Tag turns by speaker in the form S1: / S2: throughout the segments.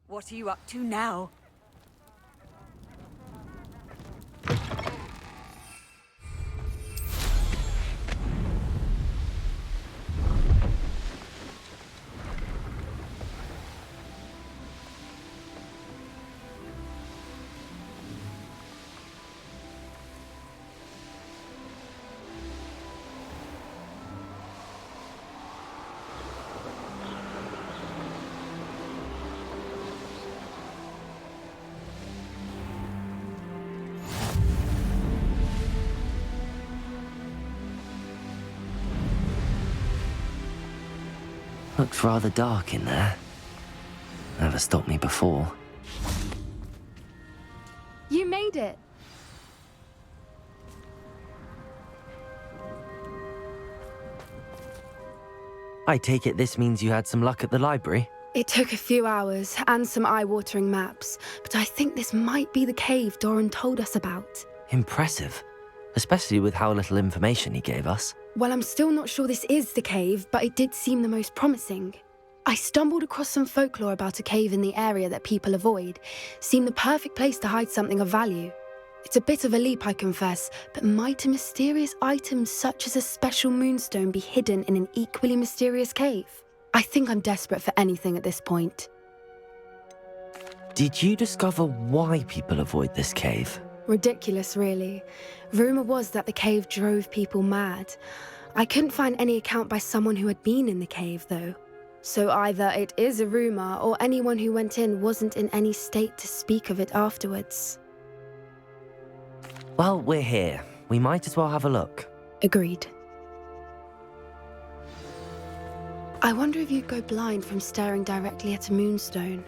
S1: What are you up to now?
S2: Looks rather dark in there. Never stopped me before.
S3: You made it!
S2: I take it this means you had some luck at the library?
S3: It took a few hours and some eye-watering maps, but I think this might be the cave Doran told us about.
S2: Impressive. Especially with how little information he gave us.
S3: Well, I'm still not sure this is the cave, but it did seem the most promising. I stumbled across some folklore about a cave in the area that people avoid. Seemed the perfect place to hide something of value. It's a bit of a leap, I confess, but might a mysterious item such as a special moonstone be hidden in an equally mysterious cave? I think I'm desperate for anything at this point.
S2: Did you discover why people avoid this cave?
S3: Ridiculous, really. Rumour was that the cave drove people mad. I couldn't find any account by someone who had been in the cave, though. So either it is a rumour, or anyone who went in wasn't in any state to speak of it afterwards.
S2: Well, we're here. We might as well have a look.
S3: Agreed. I wonder if you'd go blind from staring directly at a moonstone.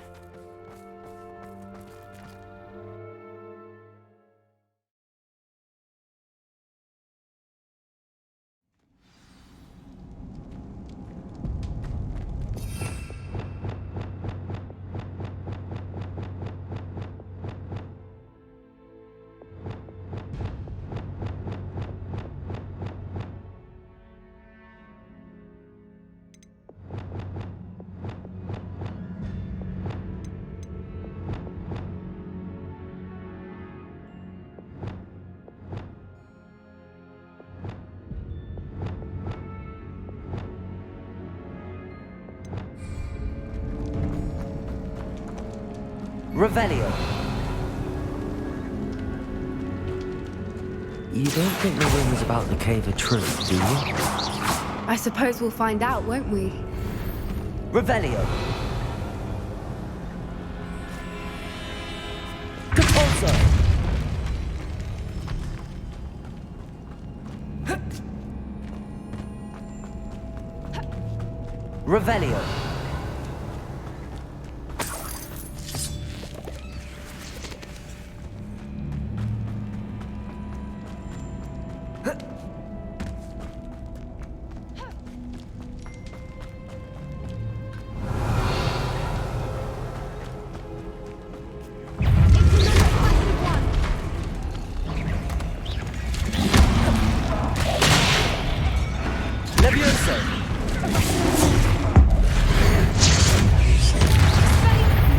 S2: Revelio. You don't think the rumors about the cave are true, do you?
S3: I suppose we'll find out, won't we?
S2: Revelio. Compulso. Revelio.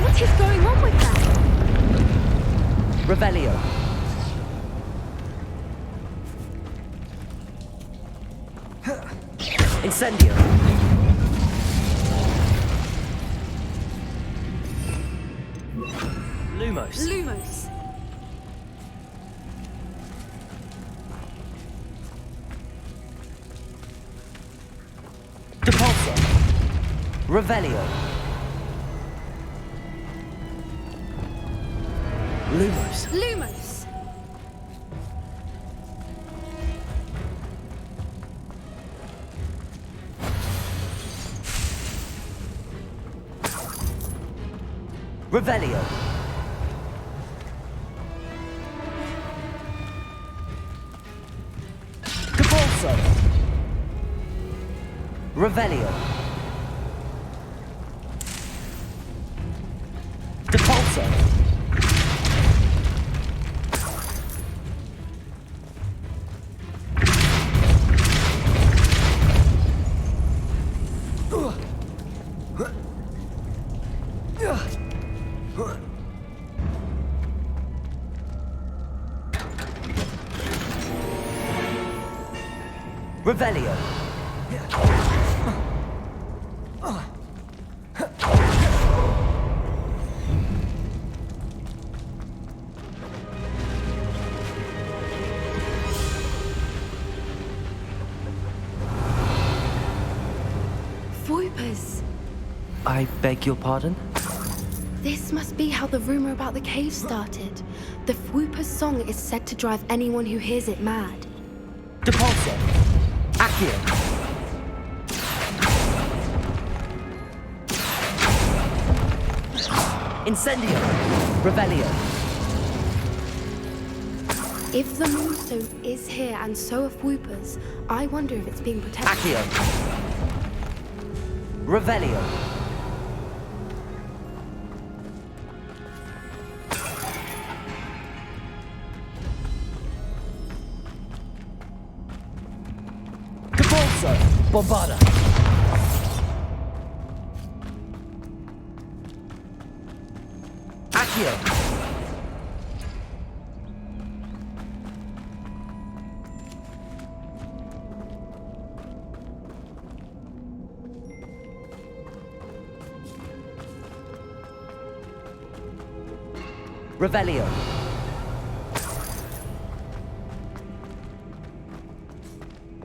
S3: What is going on with that?
S2: Revelio. Incendio. Lumos.
S3: Lumos.
S2: Depulso. Revelio. Lumos.
S3: Lumos.
S2: Revelio. Depulso. Depulso. Revelio. Depulso. Revelio.
S3: Voipers.
S2: I beg your pardon?
S3: This must be how the rumor about the cave started. The Whooper's song is said to drive anyone who hears it mad.
S2: Depulso. Accio. Incendio. Revelio.
S3: If the Moonstone is here and so are Whoopers, I wonder if it's being protected.
S2: Accio. Revelio. Depulso. Bombarda. Accio. Revelio.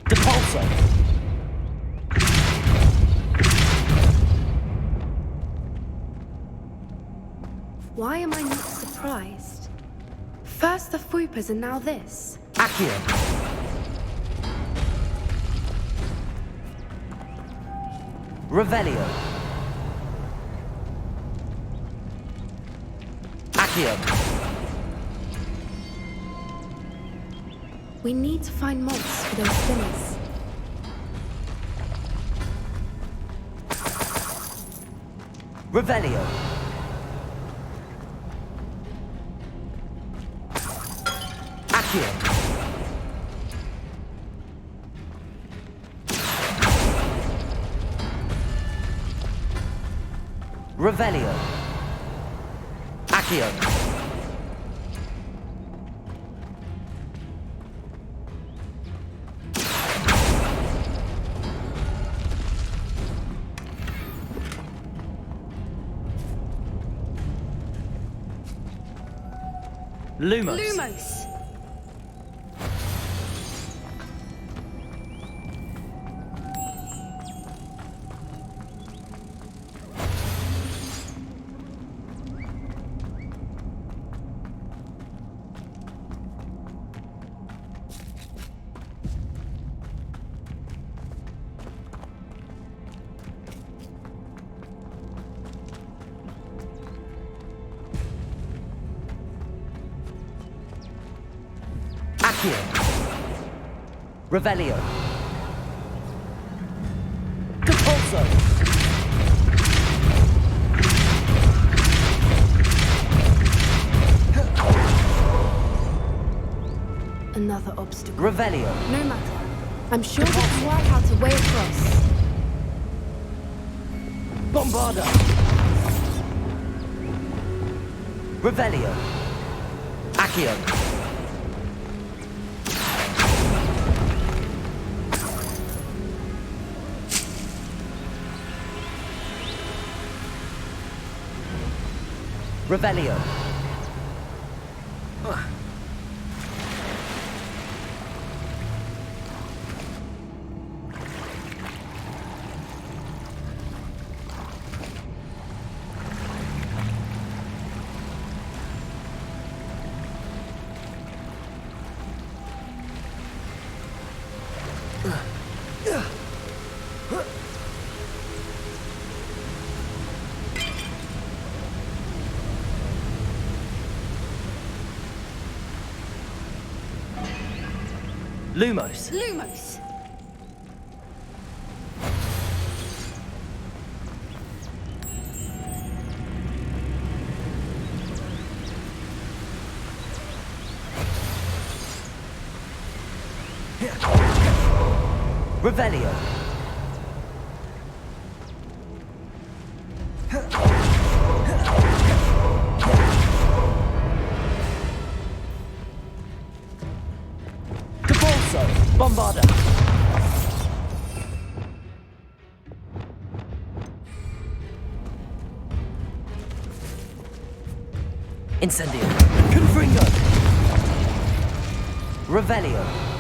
S2: Depulso.
S3: Why am I not surprised? First the Whoopers and now this.
S2: Accio. Revelio. Accio.
S3: We need to find moths for those spinners.
S2: Revelio. Accio. Revelio. Accio. Lumos.
S3: Lumos!
S2: Accio. Revelio. Depulso.
S3: Another obstacle.
S2: Revelio.
S3: No matter. I'm sure we can work out a way across.
S2: Bombarda. Revelio. Accio. Revelio. Lumos.
S3: Lumos!
S2: Revelio. Cabalso. Bombarda. Incendio. Confringo. Revelio.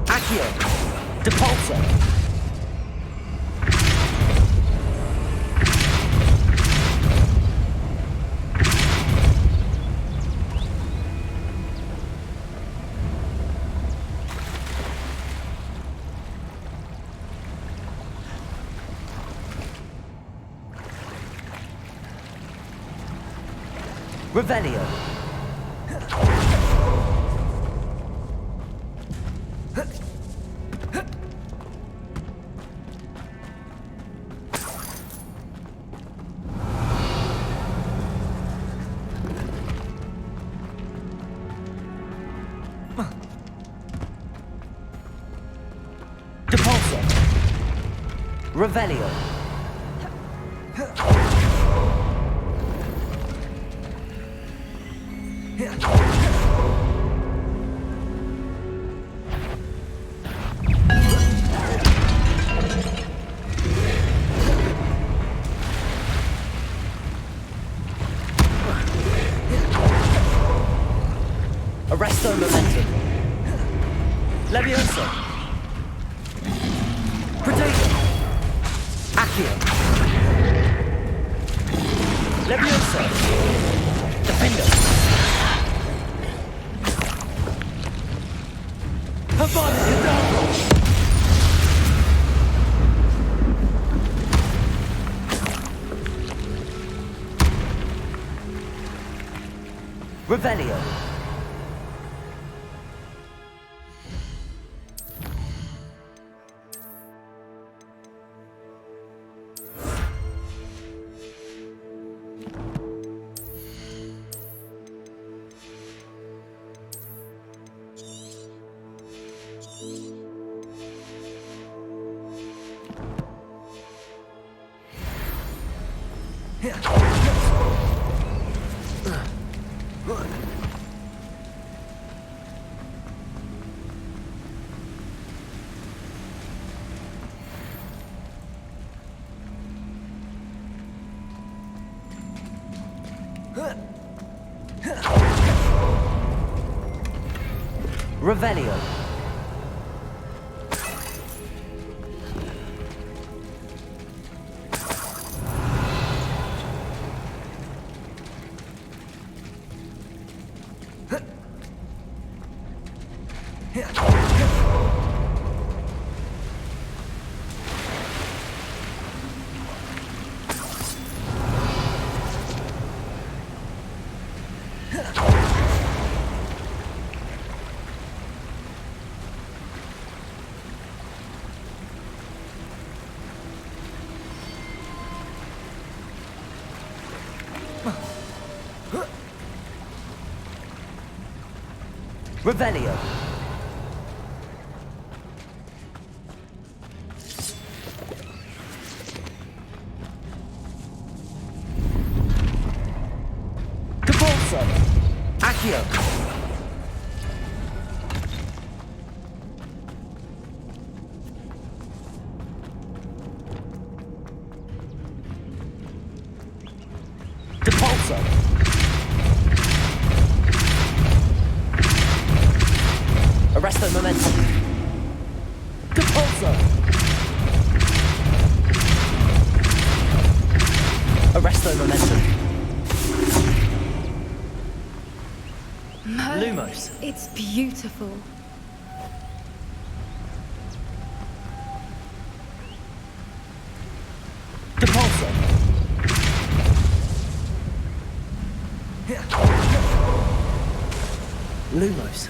S2: Accio. Depulso. Revelio. Depulso. Revelio. Arresto momentum. Levioso. Protagonist. Accio. Levioso. Defendo. Havana Cadabra. Revelio. Revelio. Revelio. Cabalso. Accio. Depulso. Arresto momentum. Depulso. Arresto momentum. Lumos.
S3: It's beautiful.
S2: Depulso. Lumos.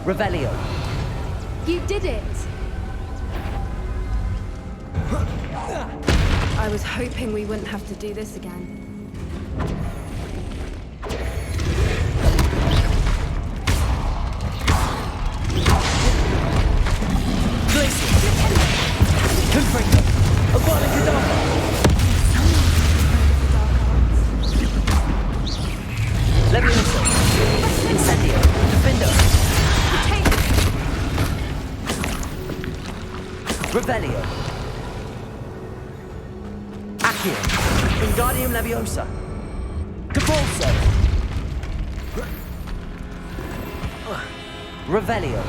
S2: Revelio.
S3: You did it! I was hoping we wouldn't have to do this again.
S2: Confringo. Embarking the dark. Levioso. Incendio. Defendo. Revelio. Accio. Wingardium Leviosa. Depulso. Revelio.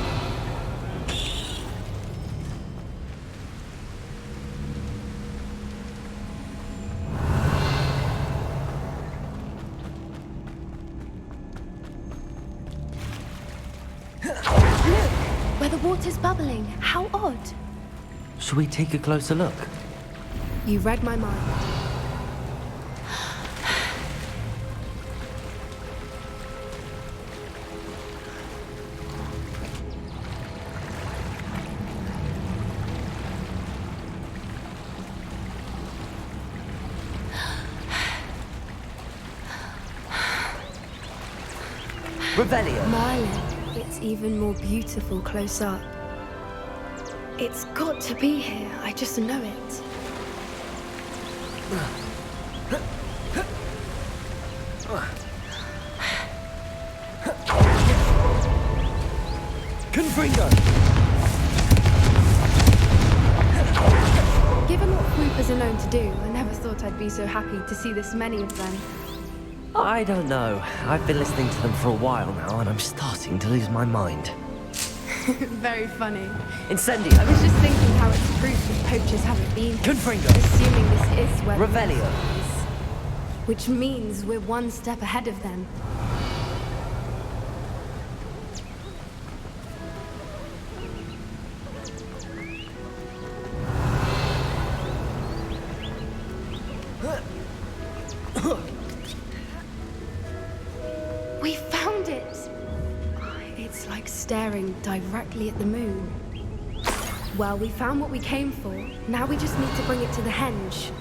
S3: Where the water's bubbling. How odd.
S2: Should we take a closer look?
S3: You read my mind.
S2: Revelio.
S3: Merlin, it's even more beautiful close up. It's got to be here, I just know it.
S2: Confringo.
S3: Given what Whoopers are known to do, I never thought I'd be so happy to see this many of them.
S2: I don't know. I've been listening to them for a while now, and I'm starting to lose my mind.
S3: Very funny.
S2: Incendio.
S3: I was just thinking how it's proof that poachers haven't been here,
S2: Confringo.
S3: assuming this is where the
S2: Revelio.
S3: monster is. Which means we're one step ahead of them. We found it! It's like staring directly at the moon. Well, we found what we came for. Now we just need to bring it to the henge.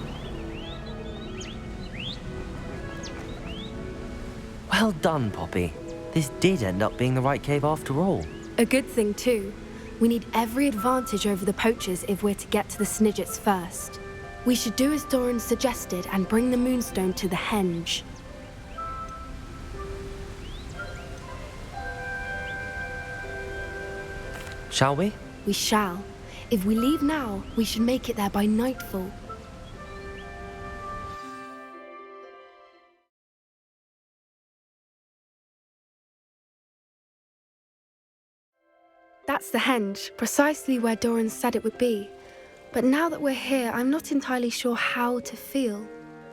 S2: Well done, Poppy. This did end up being the right cave after all.
S3: A good thing, too. We need every advantage over the poachers if we're to get to the Snidgets first. We should do as Doran suggested and bring the moonstone to the henge.
S2: Shall we?
S3: We shall. If we leave now, we should make it there by nightfall. That's the henge, precisely where Doran said it would be. But now that we're here, I'm not entirely sure how to feel.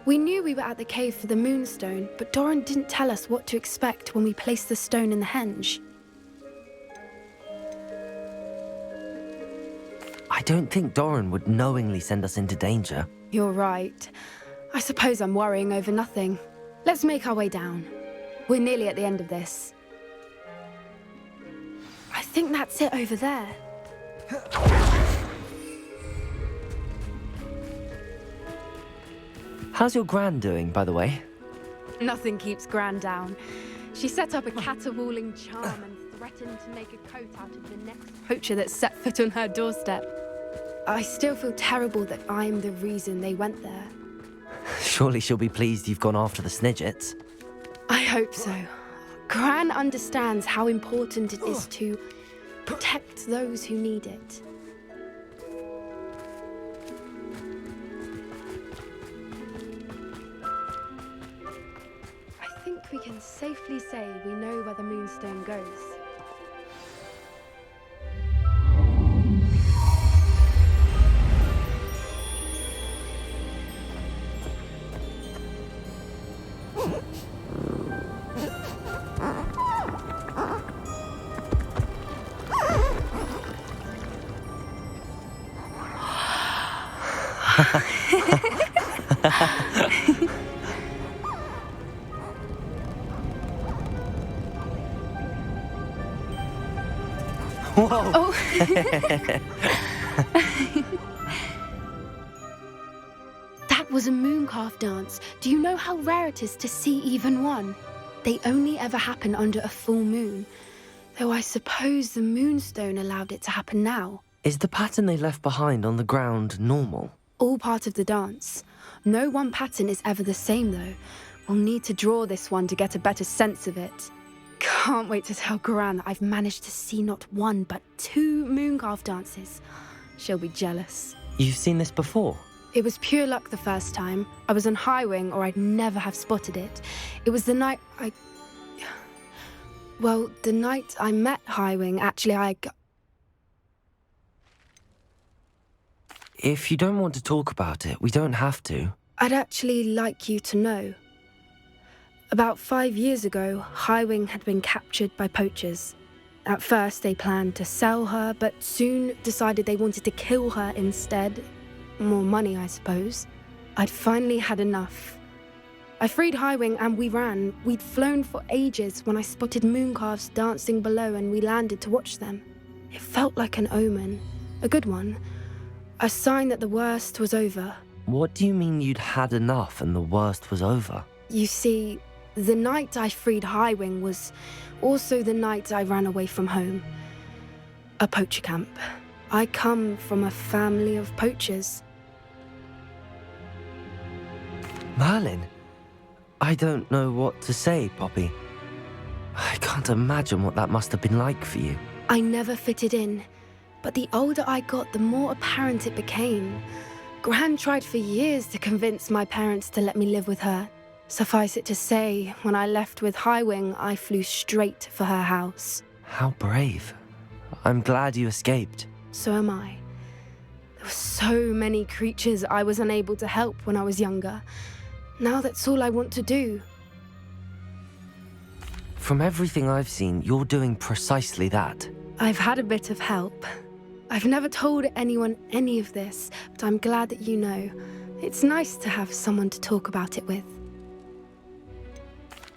S3: We knew we were at the cave for the moonstone, but Doran didn't tell us what to expect when we placed the stone in the henge.
S2: I don't think Doran would knowingly send us into danger.
S3: You're right. I suppose I'm worrying over nothing. Let's make our way down. We're nearly at the end of this. I think that's it over there.
S2: How's your Gran doing, by the way?
S3: Nothing keeps Gran down. She set up a caterwauling charm and threatened to make a coat out of the next poacher that set foot on her doorstep. I still feel terrible that I'm the reason they went there.
S2: Surely she'll be pleased you've gone after the Snidgets.
S3: I hope so. Gran understands how important it is to protect those who need it. I think we can safely say we know where the moonstone goes.
S2: Whoa!
S3: Oh. That was a Mooncalf dance. Do you know how rare it is to see even one? They only ever happen under a full moon. Though I suppose the moonstone allowed it to happen now.
S2: Is the pattern they left behind on the ground normal?
S3: All part of the dance. No one pattern is ever the same, though. We'll need to draw this one to get a better sense of it. Can't wait to tell Gran that I've managed to see not one, but 2 Mooncalf dances. She'll be jealous.
S2: You've seen this before?
S3: It was pure luck the first time. I was on Highwing, or I'd never have spotted it. It was the night the night I met Highwing, actually,
S2: If you don't want to talk about it, we don't have to.
S3: I'd actually like you to know. About 5 years ago, Highwing had been captured by poachers. At first, they planned to sell her, but soon decided they wanted to kill her instead. More money, I suppose. I'd finally had enough. I freed Highwing and we ran. We'd flown for ages when I spotted mooncalves dancing below and we landed to watch them. It felt like an omen. A good one. A sign that the worst was over.
S2: What do you mean you'd had enough and the worst was over?
S3: You see, the night I freed Highwing was also the night I ran away from home. A poacher camp. I come from a family of poachers.
S2: Merlin? I don't know what to say, Poppy. I can't imagine what that must have been like for you.
S3: I never fitted in, but the older I got, the more apparent it became. Gran tried for years to convince my parents to let me live with her. Suffice it to say, when I left with Highwing, I flew straight for her house.
S2: How brave. I'm glad you escaped.
S3: So am I. There were so many creatures I was unable to help when I was younger. Now that's all I want to do.
S2: From everything I've seen, you're doing precisely that.
S3: I've had a bit of help. I've never told anyone any of this, but I'm glad that you know. It's nice to have someone to talk about it with.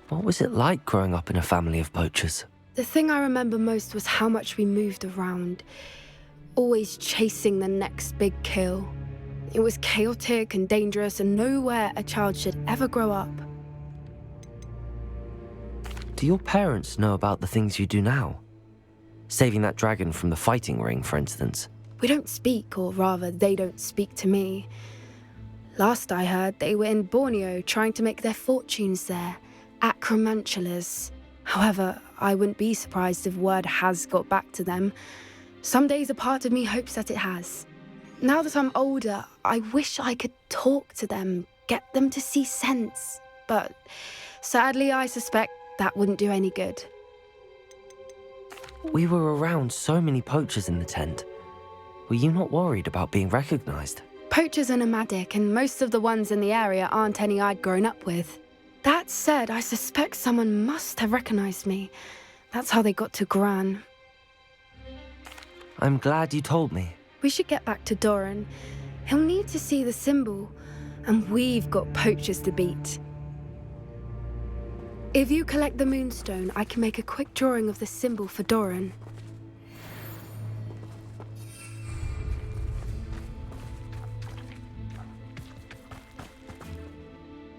S2: What was it like growing up in a family of poachers?
S3: The thing I remember most was how much we moved around, always chasing the next big kill. It was chaotic and dangerous and nowhere a child should ever grow up.
S2: Do your parents know about the things you do now? Saving that dragon from the fighting ring, for instance.
S3: We don't speak, or rather, they don't speak to me. Last I heard, they were in Borneo trying to make their fortunes there, acromantulas. However, I wouldn't be surprised if word has got back to them. Some days a part of me hopes that it has. Now that I'm older, I wish I could talk to them, get them to see sense. But sadly, I suspect that wouldn't do any good.
S2: We were around so many poachers in the tent. Were you not worried about being recognized?
S3: Poachers are nomadic, and most of the ones in the area aren't any I'd grown up with. That said, I suspect someone must have recognized me. That's how they got to Gran.
S2: I'm glad you told me.
S3: We should get back to Doran. He'll need to see the symbol, and we've got poachers to beat. If you collect the moonstone, I can make a quick drawing of the symbol for Doran.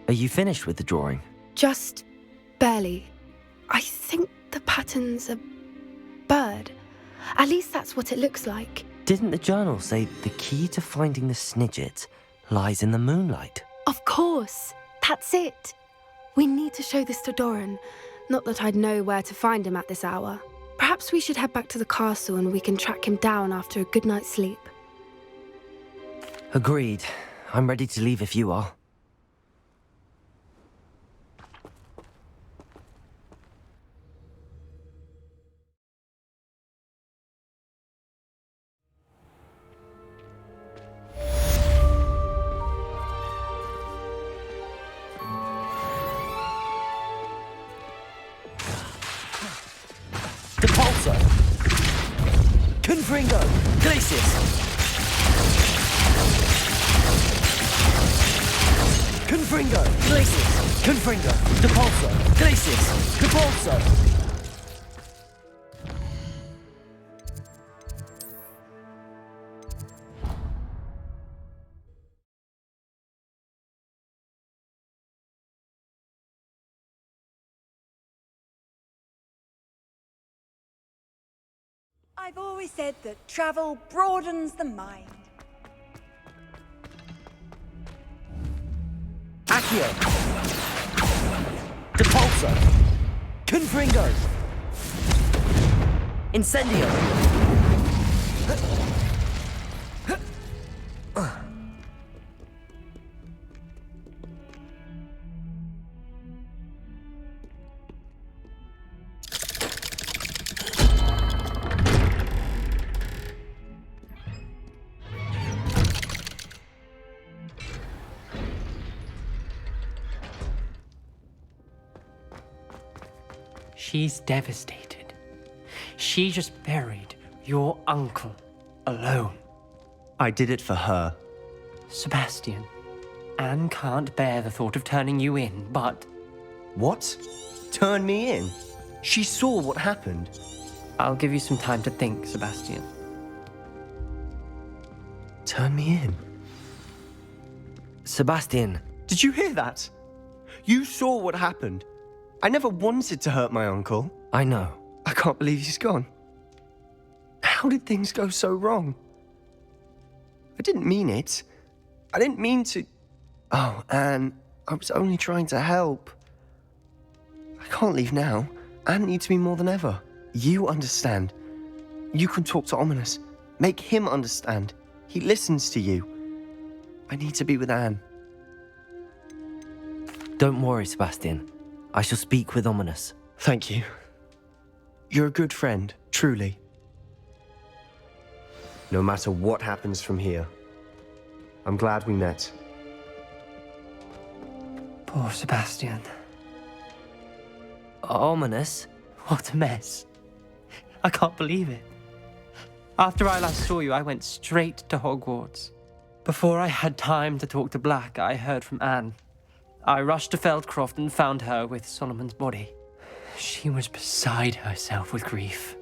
S2: Are you finished with the drawing?
S3: Just barely. I think the pattern's a bird. At least that's what it looks like.
S2: Didn't the journal say the key to finding the Snidget lies in the moonlight?
S3: Of course. That's it. We need to show this to Doran. Not that I'd know where to find him at this hour. Perhaps we should head back to the castle and we can track him down after a good night's sleep.
S2: Agreed. I'm ready to leave if you are. Depulso! Confringo! Glacius! Confringo! Glacius! Confringo! Depulso! Glacius! Depulso!
S1: I've always said that travel broadens the mind.
S2: Accio! Depulso! Confringo! Incendio!
S4: She's devastated. She just buried your uncle alone.
S5: I did it for her.
S4: Sebastian, Anne can't bear the thought of turning you in, but
S5: What? Turn me in? She saw what happened.
S4: I'll give you some time to think, Sebastian.
S5: Turn me in?
S2: Sebastian,
S5: Did you hear that? You saw what happened. I never wanted to hurt my uncle.
S2: I know.
S5: I can't believe he's gone. How did things go so wrong? I didn't mean it. I didn't mean to... Oh, Anne, I was only trying to help. I can't leave now. Anne needs me more than ever. You understand. You can talk to Ominous. Make him understand. He listens to you. I need to be with Anne.
S2: Don't worry, Sebastian. I shall speak with Ominous.
S5: Thank you. You're a good friend, truly. No matter what happens from here, I'm glad we met.
S4: Poor Sebastian.
S2: Ominous?
S4: What a mess. I can't believe it. After I last saw you, I went straight to Hogwarts. Before I had time to talk to Black, I heard from Anne. I rushed to Feldcroft and found her with Solomon's body. She was beside herself with grief.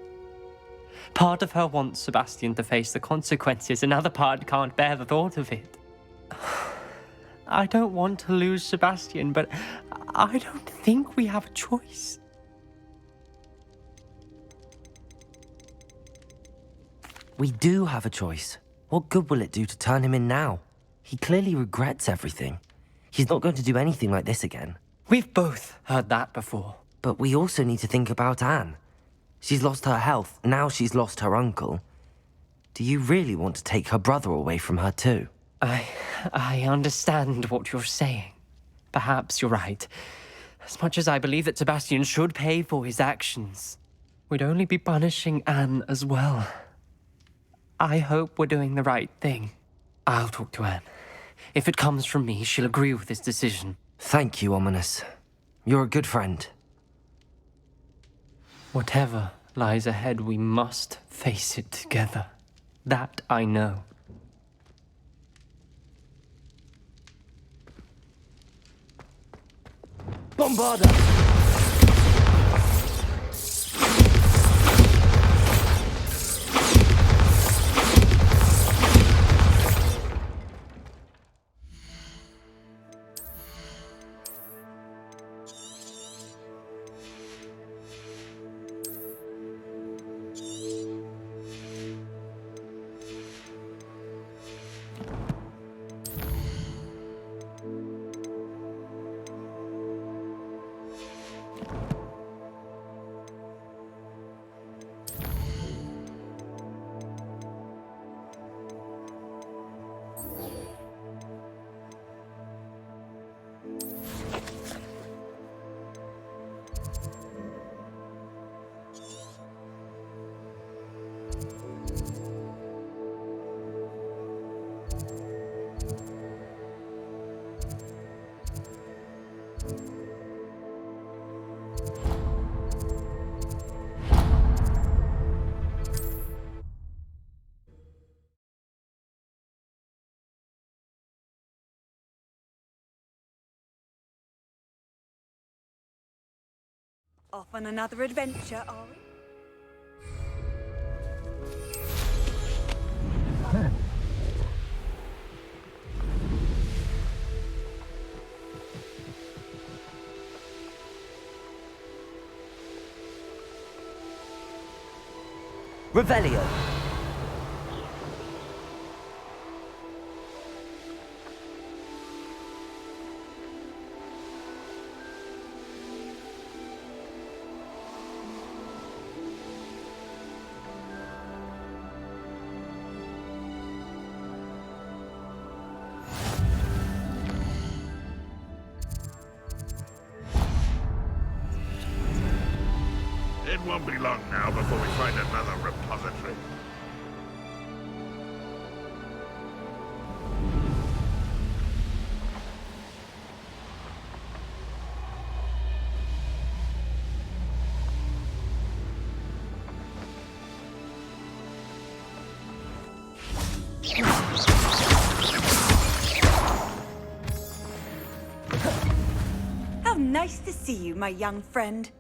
S4: Part of her wants Sebastian to face the consequences, another part can't bear the thought of it. I don't want to lose Sebastian, but I don't think we have a choice.
S2: We do have a choice. What good will it do to turn him in now? He clearly regrets everything. He's not going to do anything like this again.
S4: We've both heard that before.
S2: But we also need to think about Anne. She's lost her health, now she's lost her uncle. Do you really want to take her brother away from her too?
S4: I understand what you're saying. Perhaps you're right. As much as I believe that Sebastian should pay for his actions, we'd only be punishing Anne as well. I hope we're doing the right thing. I'll talk to Anne. If it comes from me, she'll agree with this decision.
S2: Thank you, Ominous. You're a good friend.
S4: Whatever lies ahead, we must face it together. That I know.
S2: Bombarda!
S1: Off on another adventure, are we?
S2: Revelio.
S6: It won't be long now before we find another repository.
S1: How nice to see you, my young friend.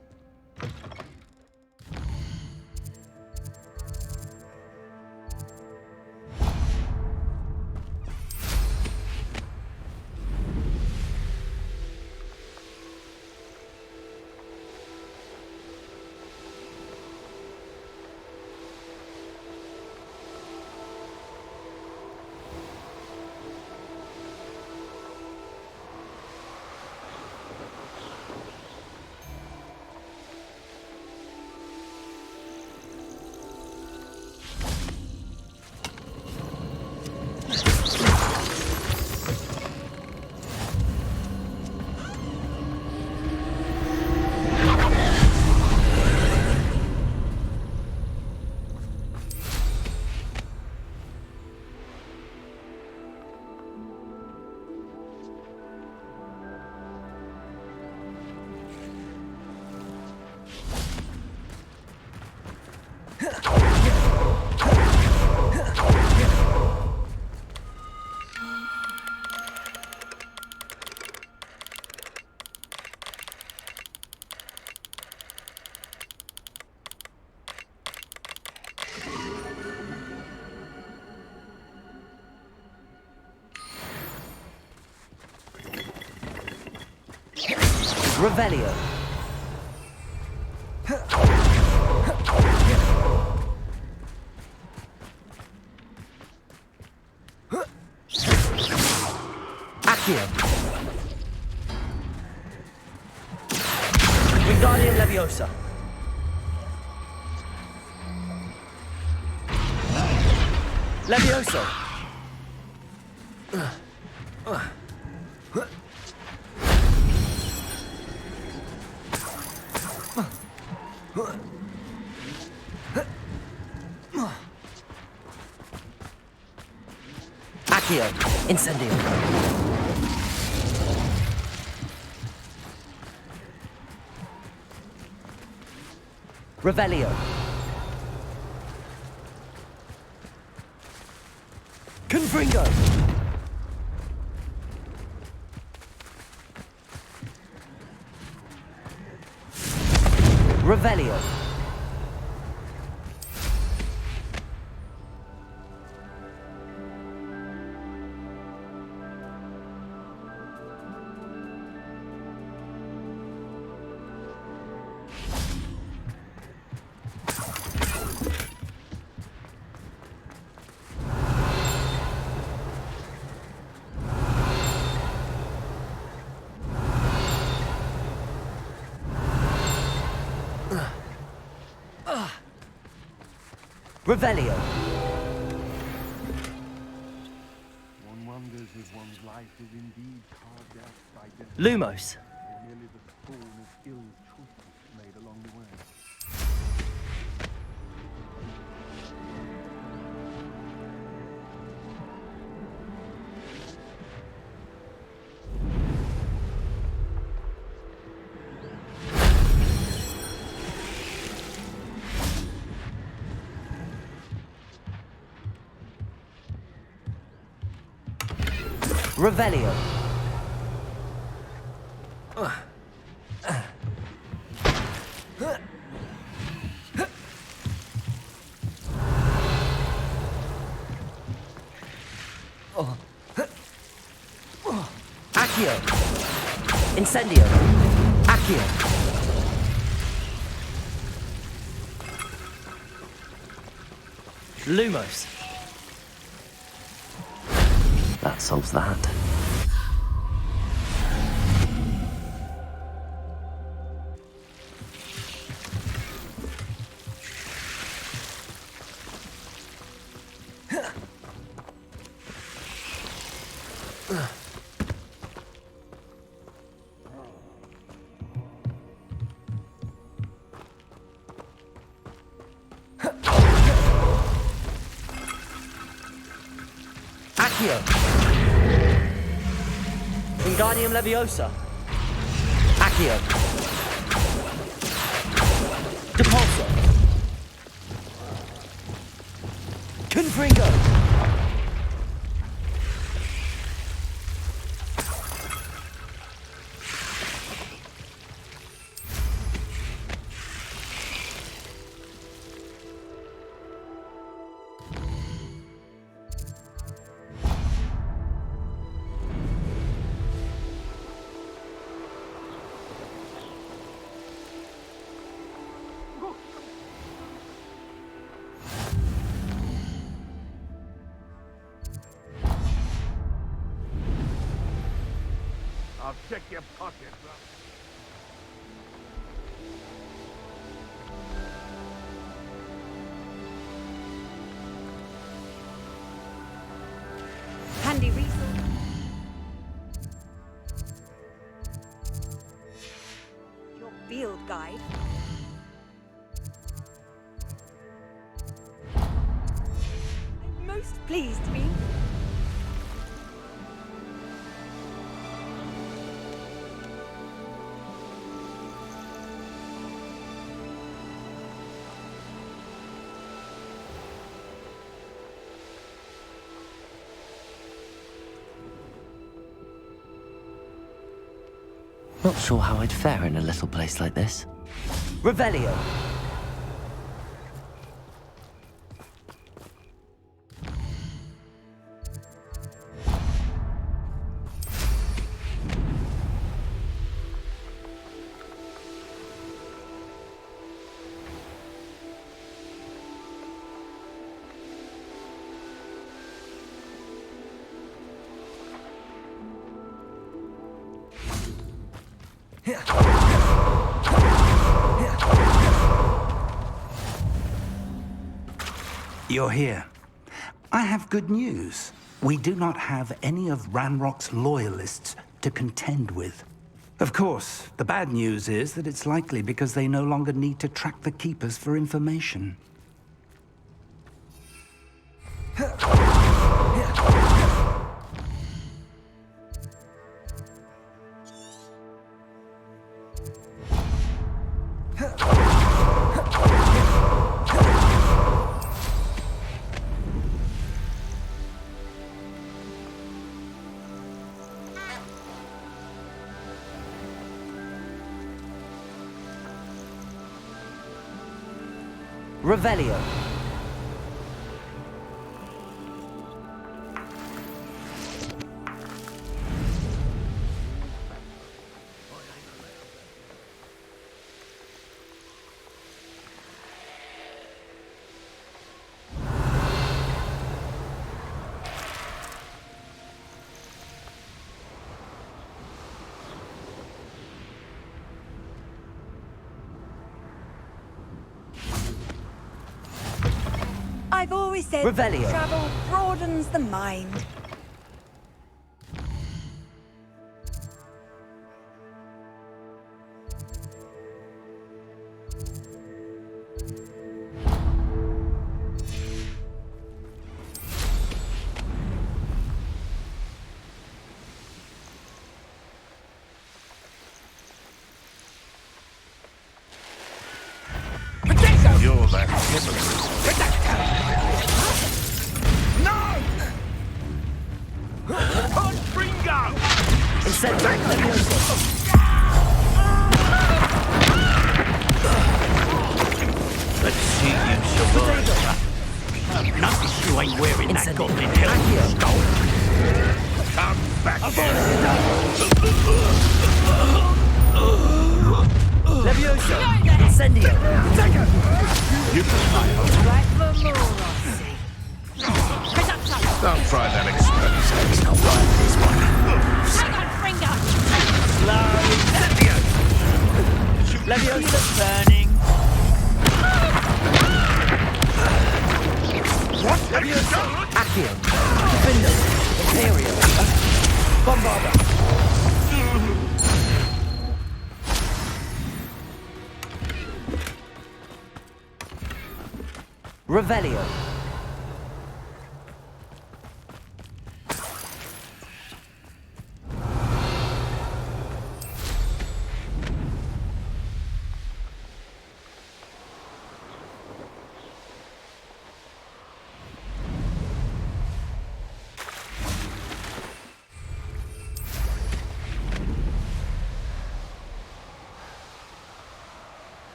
S2: Revelio. Accio. Wingardium Leviosa. Levioso. Accio. Incendio. Revelio. Confringo. Revelio. Revelio.
S7: One wonders if one's life is indeed carved out by death,
S2: Lumos.
S7: or merely the spawn of ill choices made along the way.
S2: Revelio. Accio. Incendio. Accio. Lumos. That solves that. Accio. Wingardium Leviosa. Accio. Depulso. Confringo.
S6: I'll check your pockets.
S1: Handy resource. Your field guide. I'm most pleased to be.
S2: Not sure how I'd fare in a little place like this. Revelio.
S8: You're here. I have good news. We do not have any of Ranrock's loyalists to contend with. Of course, the bad news is that it's likely because they no longer need to track the Keepers for information.
S2: Revelio.
S1: I've always said
S2: Revelio.
S1: travel broadens the mind.
S6: You're that hypocrite.
S9: Let's see you survive. Notice you ain't wearing that goblin helmet you stole.
S6: Come back
S2: Leviosa. Incendio.
S6: You can
S1: Right for more, I'll say.
S2: Accio, Defender, Imperial, Bombarder. Revelio.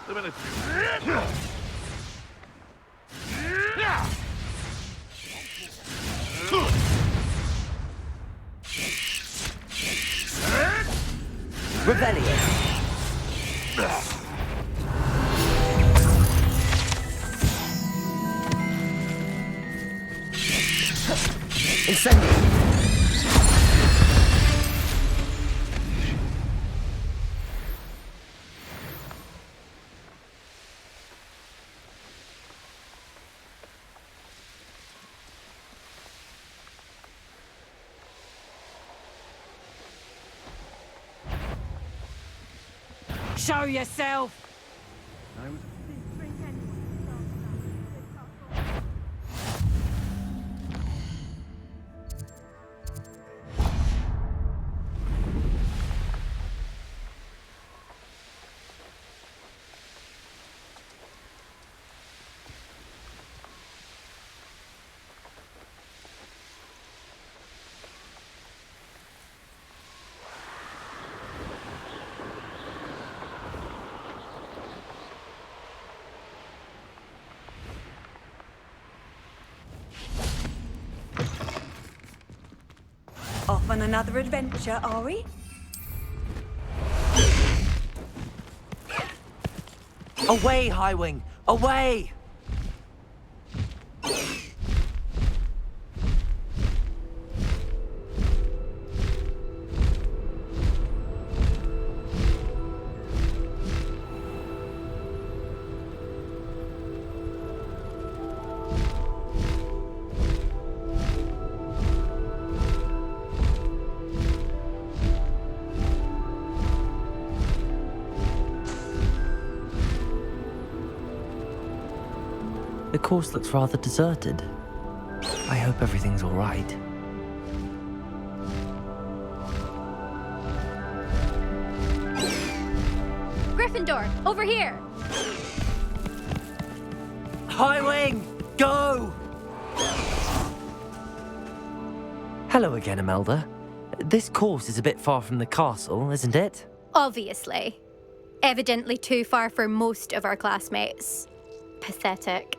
S6: The military.
S2: Revelio. Incendio.
S10: Show yourself!
S1: Off on another adventure, are we?
S2: Away, Highwing! Away! The course looks rather deserted. I hope everything's all right.
S11: Gryffindor, over here!
S2: Highwing, go! Hello again, Imelda. This course is a bit far from the castle, isn't it?
S11: Obviously. Evidently too far for most of our classmates. Pathetic.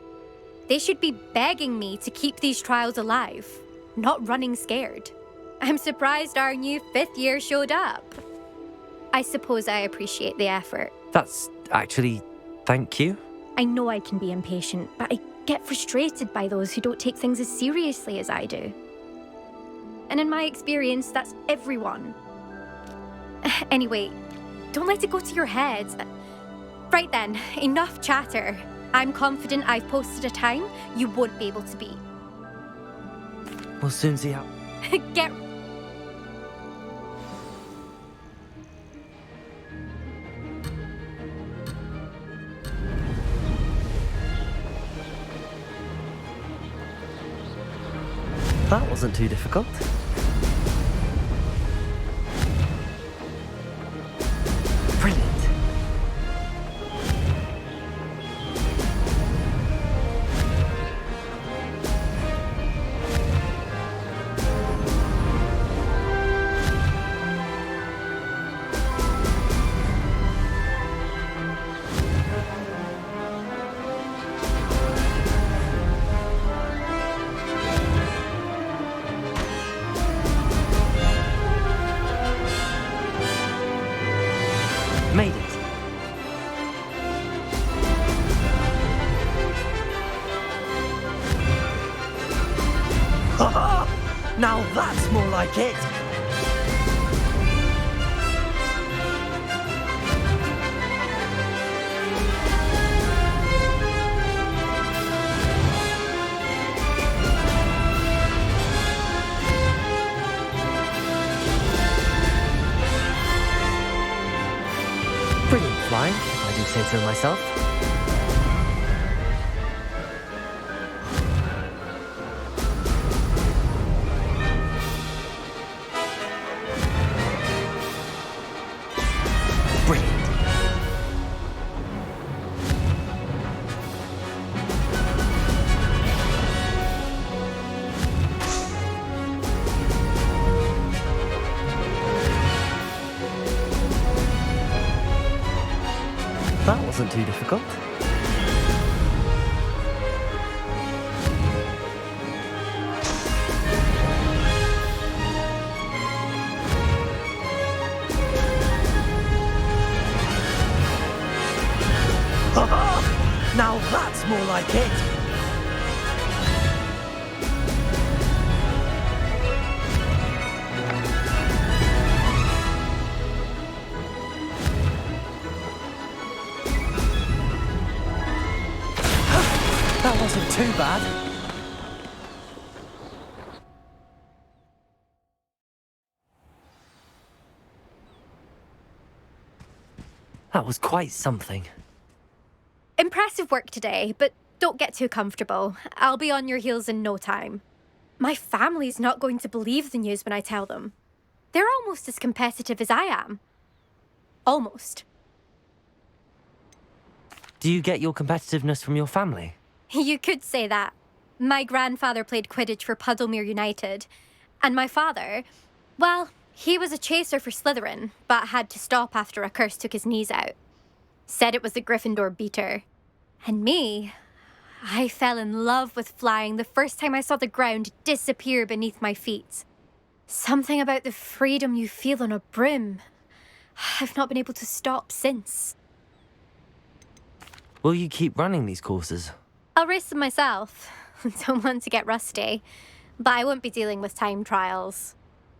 S11: They should be begging me to keep these trials alive, not running scared. I'm surprised our new 5th year showed up. I suppose I appreciate the effort.
S2: That's actually... thank you.
S11: I know I can be impatient, but I get frustrated by those who don't take things as seriously as I do. And in my experience, that's everyone. Anyway, don't let it go to your head. Right then, enough chatter. I'm confident I've posted a time you won't be able to beat.
S2: We'll soon see how...
S11: Get...
S2: That wasn't too difficult. Brilliant. like it. Brilliant flying, if I do say so myself. Brilliant. That wasn't too difficult. Now that's more like it. That wasn't too bad. That was quite something.
S11: Impressive work today, but don't get too comfortable. I'll be on your heels in no time. My family's not going to believe the news when I tell them. They're almost as competitive as I am. Almost.
S2: Do you get your competitiveness from your family?
S11: You could say that. My grandfather played Quidditch for Puddlemere United. And my father, well, he was a chaser for Slytherin, but had to stop after a curse took his knees out. Said it was the Gryffindor beater. And me, I fell in love with flying the first time I saw the ground disappear beneath my feet. Something about the freedom you feel on a broom. I've not been able to stop since.
S2: Will you keep running these courses?
S11: I'll race them myself. Don't want to get rusty. But I won't be dealing with time trials.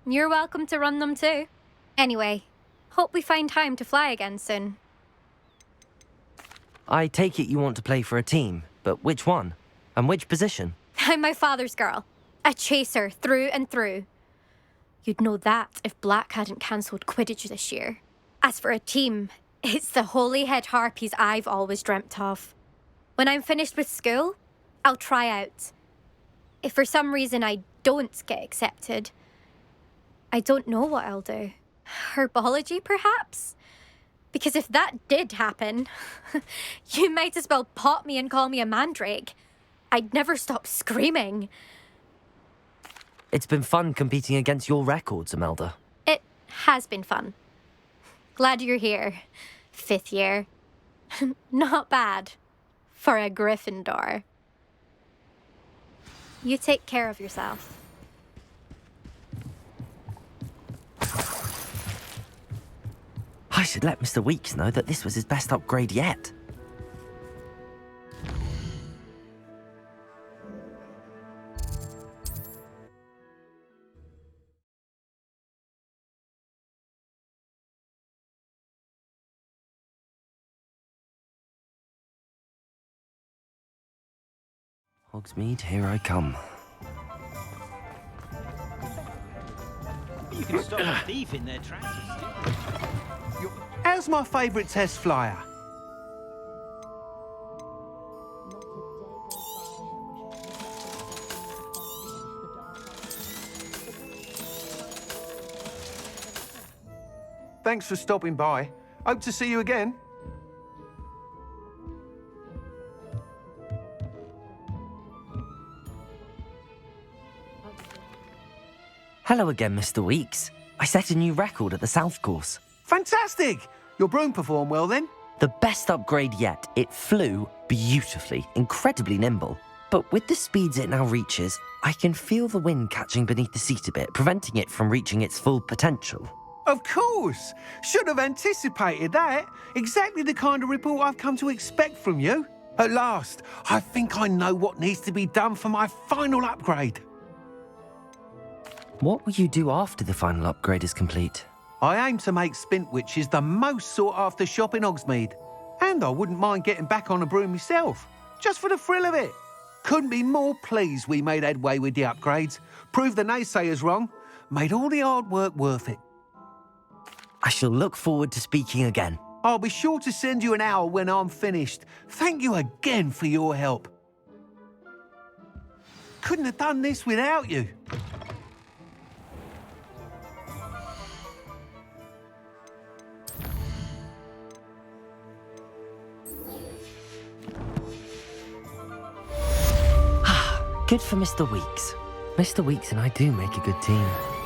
S11: You're welcome to run them too. Anyway, hope we find time to fly again soon.
S2: I take it you want to play for a team, but which one? And which position?
S11: I'm my father's girl. A chaser through and through. You'd know that if Black hadn't cancelled Quidditch this year. As for a team, it's the Holyhead Harpies I've always dreamt of. When I'm finished with school, I'll try out. If for some reason I don't get accepted, I don't know what I'll do. Herbology, perhaps? Because if that did happen, you might as well pop me and call me a mandrake. I'd never stop screaming.
S2: It's been fun competing against your records, Imelda.
S11: It has been fun. Glad you're here. 5th year. Not bad. For a Gryffindor. You take care of yourself.
S2: I should let Mr. Weeks know that this was his best upgrade yet. Hogsmeade, here I come.
S9: You can stop a thief in their tracks.
S8: How's my favourite test flyer?
S12: Thanks for stopping by. Hope to see you again.
S2: Hello again, Mr. Weeks. I set a new record at the South Course.
S12: Fantastic! Your broom performed well then?
S2: The best upgrade yet. It flew beautifully, incredibly nimble. But with the speeds it now reaches, I can feel the wind catching beneath the seat a bit, preventing it from reaching its full potential.
S12: Of course! Should have anticipated that. Exactly the kind of report I've come to expect from you. At last, I think I know what needs to be done for my final upgrade.
S2: What will you do after the final upgrade is complete?
S12: I aim to make Spintwitches the most sought-after shop in Hogsmeade. And I wouldn't mind getting back on a broom myself, just for the thrill of it. Couldn't be more pleased we made headway with the upgrades, proved the naysayers wrong, made all the hard work worth it.
S2: I shall look forward to speaking again.
S12: I'll be sure to send you an owl when I'm finished. Thank you again for your help. Couldn't have done this without you.
S2: Good for Mr. Weeks. Mr. Weeks and I do make a good team.